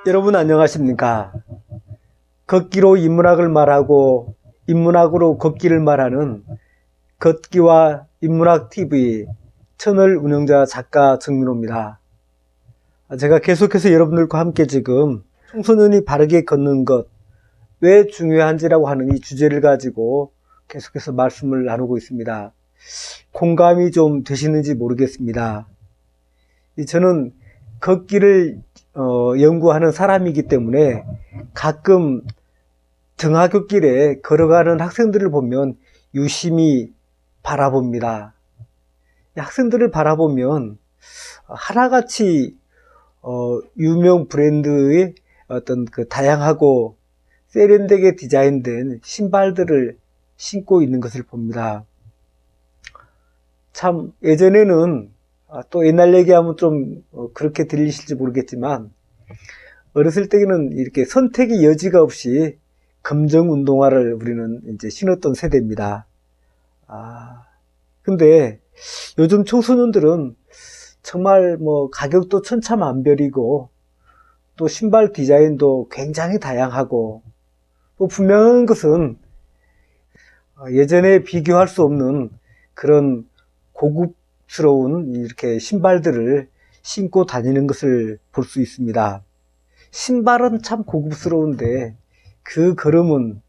여러분 안녕하십니까? 걷기로 인문학을 말하고 인문학으로 걷기를 말하는 걷기와 인문학TV 채널 운영자 작가 정민호입니다. 제가 계속해서 여러분들과 함께 지금 청소년이 바르게 걷는 것 왜 중요한지라고 하는 이 주제를 가지고 계속해서 말씀을 나누고 있습니다. 공감이 좀 되시는지 모르겠습니다. 저는 걷기를 연구하는 사람이기 때문에 가끔 등하굣길에 걸어가는 학생들을 보면 유심히 바라봅니다. 학생들을 바라보면 하나같이 유명 브랜드의 어떤 그 다양하고 세련되게 디자인된 신발들을 신고 있는 것을 봅니다. 참 예전에는 또 옛날 얘기하면 좀 그렇게 들리실지 모르겠지만 어렸을 때는 이렇게 선택의 여지가 없이 검정 운동화를 우리는 이제 신었던 세대입니다. 근데 요즘 청소년들은 정말 뭐 가격도 천차만별이고 또 신발 디자인도 굉장히 다양하고 또 분명한 것은 예전에 비교할 수 없는 그런 고급스러운 이렇게 신발들을 신고 다니는 것을 볼 수 있습니다. 신발은 참 고급스러운데 그 걸음은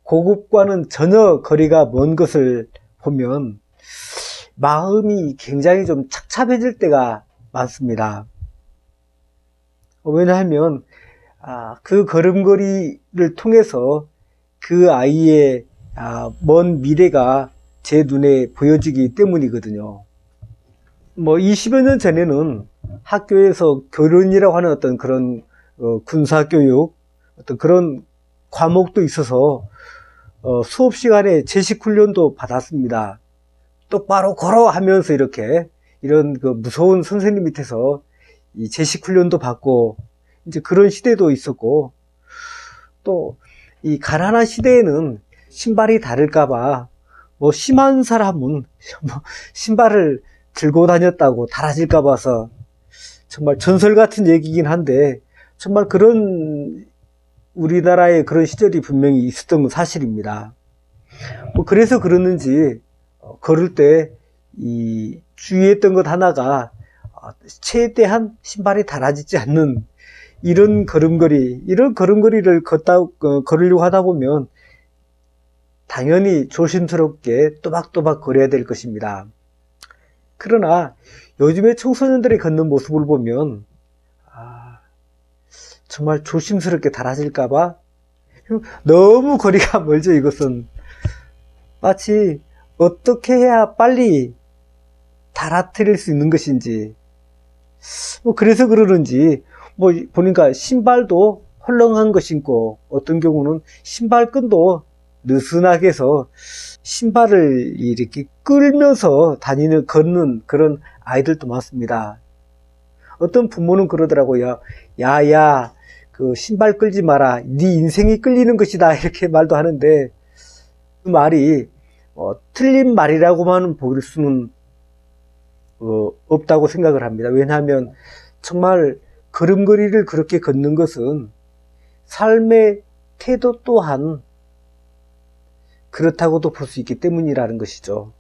고급과는 전혀 거리가 먼 것을 보면 마음이 굉장히 좀 착잡해질 때가 많습니다. 왜냐하면 그 걸음걸이를 통해서 그 아이의 먼 미래가 제 눈에 보여지기 때문이거든요. 뭐 20여 년 전에는 학교에서 교련이라고 하는 어떤 그런 군사교육 어떤 그런 과목도 있어서 수업 시간에 제식훈련도 받았습니다. 똑바로 걸어 하면서 이렇게 이런 그 무서운 선생님 밑에서 이 제식훈련도 받고 이제 그런 시대도 있었고 또 이 가난한 시대에는 신발이 다를까봐 뭐 심한 사람은 신발을 들고 다녔다고 달아질까 봐서 정말 전설 같은 얘기긴 한데 정말 그런 우리나라에 그런 시절이 분명히 있었던 건 사실입니다. 뭐 그래서 그러는지 걸을 때 이 주의했던 것 하나가 최대한 신발이 닳아지지 않는 이런 걸음걸이를 걸으려고 하다 보면 당연히 조심스럽게 또박또박 걸어야 될 것입니다. 그러나 요즘에 청소년들이 걷는 모습을 보면 정말 조심스럽게 닳아질까봐 너무 거리가 멀죠. 이것은 마치 어떻게 해야 빨리 달아뜨릴 수 있는 것인지 뭐 그래서 그러는지 뭐 보니까 신발도 헐렁한 거 신고 어떤 경우는 신발끈도 느슨하게 해서 신발을 이렇게 끌면서 걷는 그런 아이들도 많습니다. 어떤 부모는 그러더라고요. 야야 그 신발 끌지 마라. 네 인생이 끌리는 것이다. 이렇게 말도 하는데 그 말이 틀린 말이라고만 볼 수는 없다고 생각을 합니다. 왜냐하면 정말 걸음걸이를 그렇게 걷는 것은 삶의 태도 또한 그렇다고도 볼 수 있기 때문이라는 것이죠.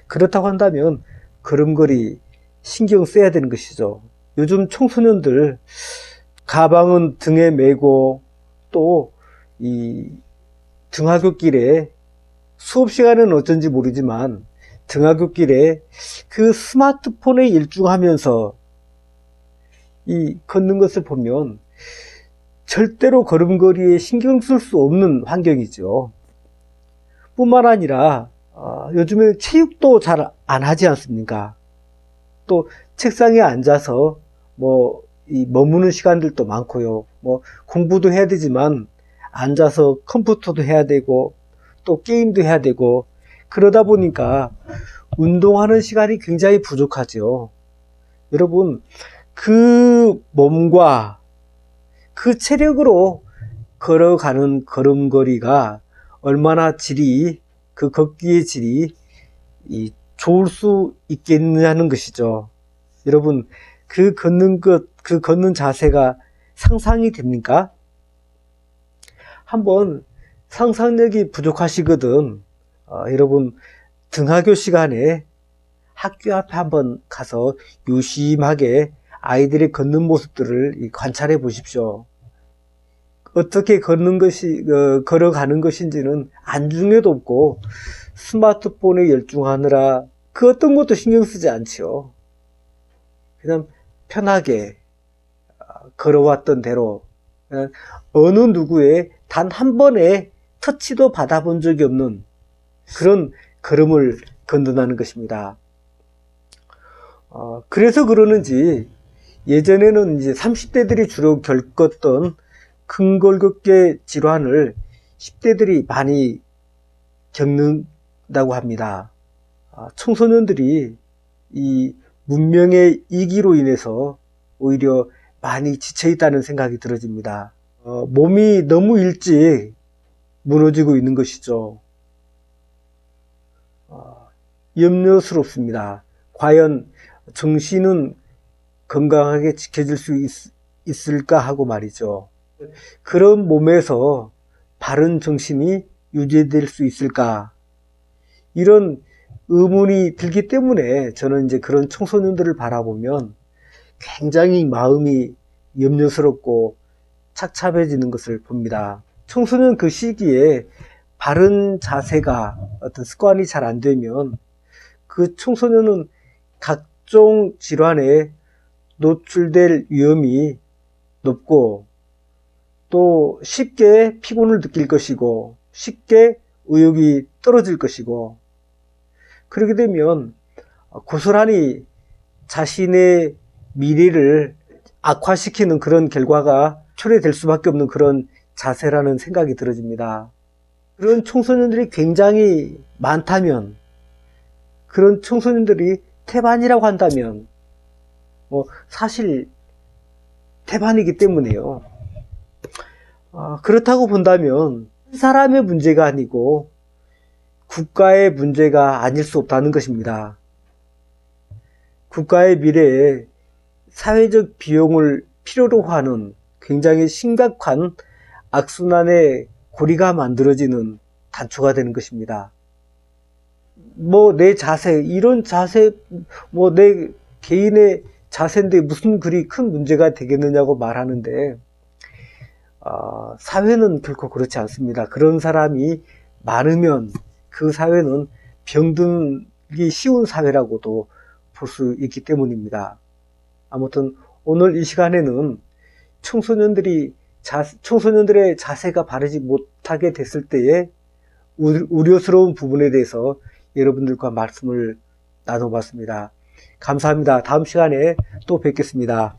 그렇다고 한다면 걸음걸이 신경 써야 되는 것이죠. 요즘 청소년들 가방은 등에 메고 또 이 등하굣길에 수업 시간은 어쩐지 모르지만 등하굣길에 그 스마트폰에 일중하면서 이 걷는 것을 보면 절대로 걸음걸이에 신경 쓸 수 없는 환경이죠. 뿐만 아니라 요즘에 체육도 잘 안 하지 않습니까? 또 책상에 앉아서 머무는 시간들도 많고요. 공부도 해야 되지만 앉아서 컴퓨터도 해야 되고 또 게임도 해야 되고 그러다 보니까 운동하는 시간이 굉장히 부족하죠. 여러분 그 몸과 그 체력으로 걸어가는 걸음걸이가 얼마나 그 걷기의 질이 좋을 수 있겠느냐는 것이죠. 여러분 그 걷는 자세가 상상이 됩니까? 한번 상상력이 부족하시거든 여러분 등하교 시간에 학교 앞에 한번 가서 유심하게 아이들이 걷는 모습들을 관찰해 보십시오. 어떻게 걸어가는 것인지는 안중에도 없고 스마트폰에 열중하느라 그 어떤 것도 신경 쓰지 않지요. 그냥 편하게 걸어왔던 대로 그냥 어느 누구의 단 한 번의 터치도 받아본 적이 없는 그런 걸음을 건너가는 것입니다. 그래서 그러는지 예전에는 이제 30대들이 주로 겪었던 근골격계 질환을 10대들이 많이 겪는다고 합니다. 청소년들이 이 문명의 이기로 인해서 오히려 많이 지쳐있다는 생각이 들어집니다. 몸이 너무 일찍 무너지고 있는 것이죠. 염려스럽습니다. 과연 정신은 건강하게 지켜질 수 있을까 하고 말이죠. 그런 몸에서 바른 정신이 유지될 수 있을까? 이런 의문이 들기 때문에 저는 이제 그런 청소년들을 바라보면 굉장히 마음이 염려스럽고 착잡해지는 것을 봅니다. 청소년 그 시기에 바른 자세가 어떤 습관이 잘 안 되면 그 청소년은 각종 질환에 노출될 위험이 높고 또 쉽게 피곤을 느낄 것이고 쉽게 의욕이 떨어질 것이고 그렇게 되면 고스란히 자신의 미래를 악화시키는 그런 결과가 초래될 수밖에 없는 그런 자세라는 생각이 들어집니다. 그런 청소년들이 굉장히 많다면 그런 청소년들이 태반이라고 한다면 사실 태반이기 때문에요. 그렇다고 본다면 사람의 문제가 아니고 국가의 문제가 아닐 수 없다는 것입니다. 국가의 미래에 사회적 비용을 필요로 하는 굉장히 심각한 악순환의 고리가 만들어지는 단초가 되는 것입니다. 내 자세, 이런 자세, 내 개인의 자세인데 무슨 그리 큰 문제가 되겠느냐고 말하는데 사회는 결코 그렇지 않습니다. 그런 사람이 많으면 그 사회는 병들기 쉬운 사회라고도 볼 수 있기 때문입니다. 아무튼 오늘 이 시간에는 청소년들의 자세가 바르지 못하게 됐을 때의 우려스러운 부분에 대해서 여러분들과 말씀을 나눠봤습니다. 감사합니다. 다음 시간에 또 뵙겠습니다.